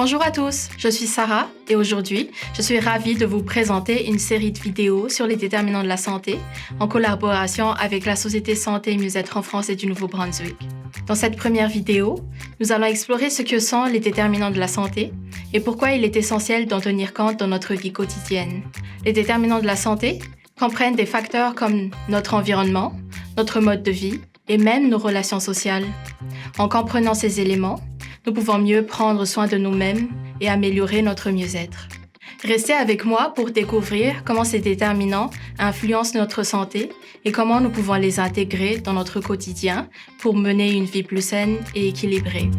Bonjour à tous, je suis Sarah et aujourd'hui, je suis ravie de vous présenter une série de vidéos sur les déterminants de la santé en collaboration avec la Société Santé et Mieux-être en France et du Nouveau-Brunswick. Dans cette première vidéo, nous allons explorer ce que sont les déterminants de la santé et pourquoi il est essentiel d'en tenir compte dans notre vie quotidienne. Les déterminants de la santé comprennent des facteurs comme notre environnement, notre mode de vie et même nos relations sociales. En comprenant ces éléments, nous pouvons mieux prendre soin de nous-mêmes et améliorer notre mieux-être. Restez avec moi pour découvrir comment ces déterminants influencent notre santé et comment nous pouvons les intégrer dans notre quotidien pour mener une vie plus saine et équilibrée.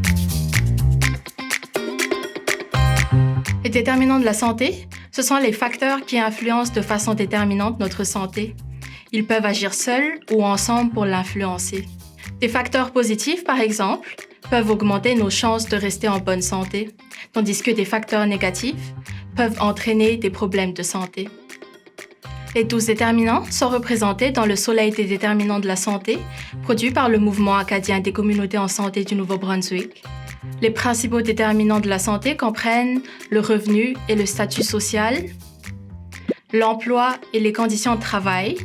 Les déterminants de la santé, ce sont les facteurs qui influencent de façon déterminante notre santé. Ils peuvent agir seuls ou ensemble pour l'influencer. Des facteurs positifs, par exemple, peuvent augmenter nos chances de rester en bonne santé, tandis que des facteurs négatifs peuvent entraîner des problèmes de santé. Les 12 déterminants sont représentés dans le Soleil des déterminants de la santé, produit par le Mouvement acadien des communautés en santé du Nouveau-Brunswick. Les principaux déterminants de la santé comprennent le revenu et le statut social, l'emploi et les conditions de travail,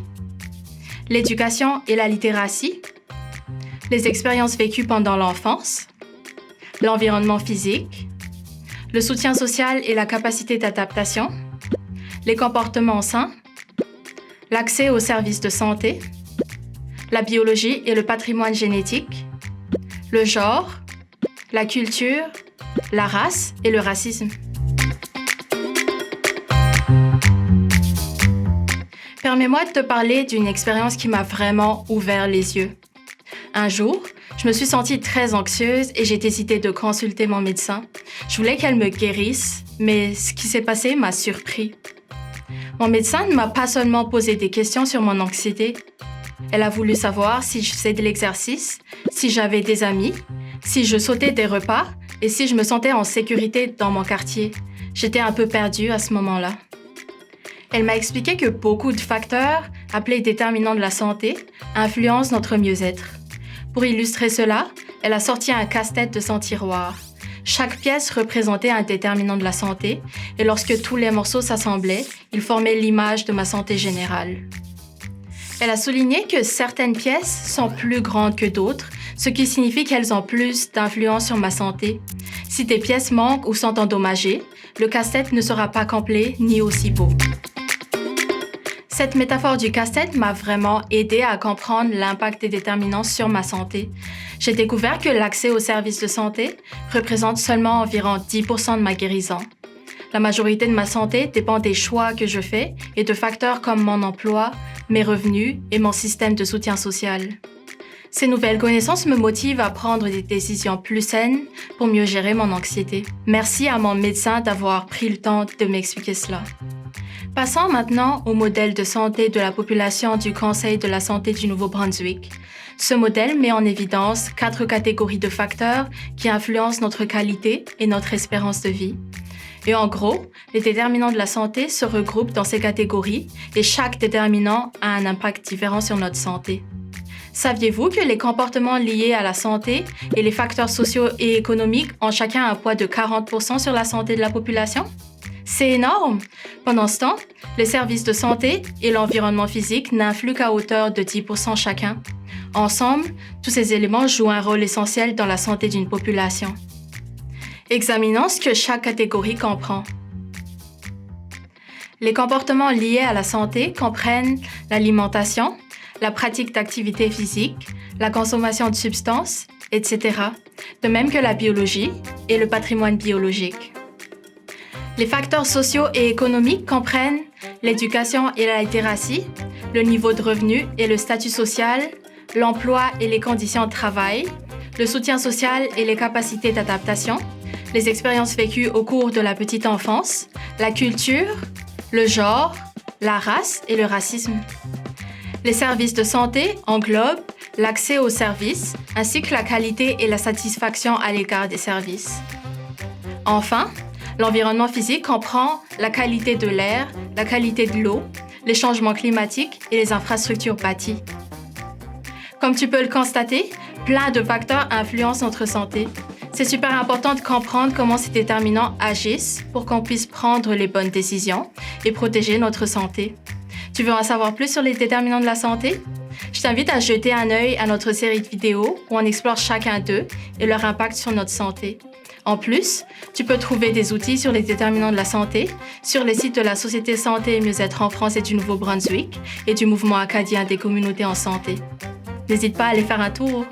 l'éducation et la littératie, les expériences vécues pendant l'enfance, l'environnement physique, le soutien social et la capacité d'adaptation, les comportements sains, l'accès aux services de santé, la biologie et le patrimoine génétique, le genre, la culture, la race et le racisme. Permets-moi de te parler d'une expérience qui m'a vraiment ouvert les yeux. Un jour, je me suis sentie très anxieuse et j'ai décidé de consulter mon médecin. Je voulais qu'elle me guérisse, mais ce qui s'est passé m'a surpris. Mon médecin ne m'a pas seulement posé des questions sur mon anxiété. Elle a voulu savoir si je faisais de l'exercice, si j'avais des amis, si je sautais des repas et si je me sentais en sécurité dans mon quartier. J'étais un peu perdue à ce moment-là. Elle m'a expliqué que beaucoup de facteurs, appelés déterminants de la santé, influencent notre mieux-être. Pour illustrer cela, elle a sorti un casse-tête de son tiroir. Chaque pièce représentait un déterminant de la santé et lorsque tous les morceaux s'assemblaient, ils formaient l'image de ma santé générale. Elle a souligné que certaines pièces sont plus grandes que d'autres, ce qui signifie qu'elles ont plus d'influence sur ma santé. Si des pièces manquent ou sont endommagées, le casse-tête ne sera pas complet ni aussi beau. Cette métaphore du casse-tête m'a vraiment aidée à comprendre l'impact des déterminants sur ma santé. J'ai découvert que l'accès aux services de santé représente seulement environ 10% de ma guérison. La majorité de ma santé dépend des choix que je fais et de facteurs comme mon emploi, mes revenus et mon système de soutien social. Ces nouvelles connaissances me motivent à prendre des décisions plus saines pour mieux gérer mon anxiété. Merci à mon médecin d'avoir pris le temps de m'expliquer cela. Passons maintenant au modèle de santé de la population du Conseil de la santé du Nouveau-Brunswick. Ce modèle met en évidence 4 catégories de facteurs qui influencent notre qualité et notre espérance de vie. Et en gros, les déterminants de la santé se regroupent dans ces catégories et chaque déterminant a un impact différent sur notre santé. Saviez-vous que les comportements liés à la santé et les facteurs sociaux et économiques ont chacun un poids de 40% sur la santé de la population? C'est énorme! Pendant ce temps, les services de santé et l'environnement physique n'influent qu'à hauteur de 10% chacun. Ensemble, tous ces éléments jouent un rôle essentiel dans la santé d'une population. Examinons ce que chaque catégorie comprend. Les comportements liés à la santé comprennent l'alimentation, la pratique d'activités physiques, la consommation de substances, etc., de même que la biologie et le patrimoine biologique. Les facteurs sociaux et économiques comprennent l'éducation et la littératie, le niveau de revenu et le statut social, l'emploi et les conditions de travail, le soutien social et les capacités d'adaptation, les expériences vécues au cours de la petite enfance, la culture, le genre, la race et le racisme. Les services de santé englobent l'accès aux services ainsi que la qualité et la satisfaction à l'égard des services. Enfin, l'environnement physique comprend la qualité de l'air, la qualité de l'eau, les changements climatiques et les infrastructures bâties. Comme tu peux le constater, plein de facteurs influencent notre santé. C'est super important de comprendre comment ces déterminants agissent pour qu'on puisse prendre les bonnes décisions et protéger notre santé. Tu veux en savoir plus sur les déterminants de la santé? Je t'invite à jeter un œil à notre série de vidéos où on explore chacun d'eux et leur impact sur notre santé. En plus, tu peux trouver des outils sur les déterminants de la santé sur les sites de la Société Santé et Mieux-être en France et du Nouveau-Brunswick et du Mouvement acadien des communautés en santé. N'hésite pas à aller faire un tour.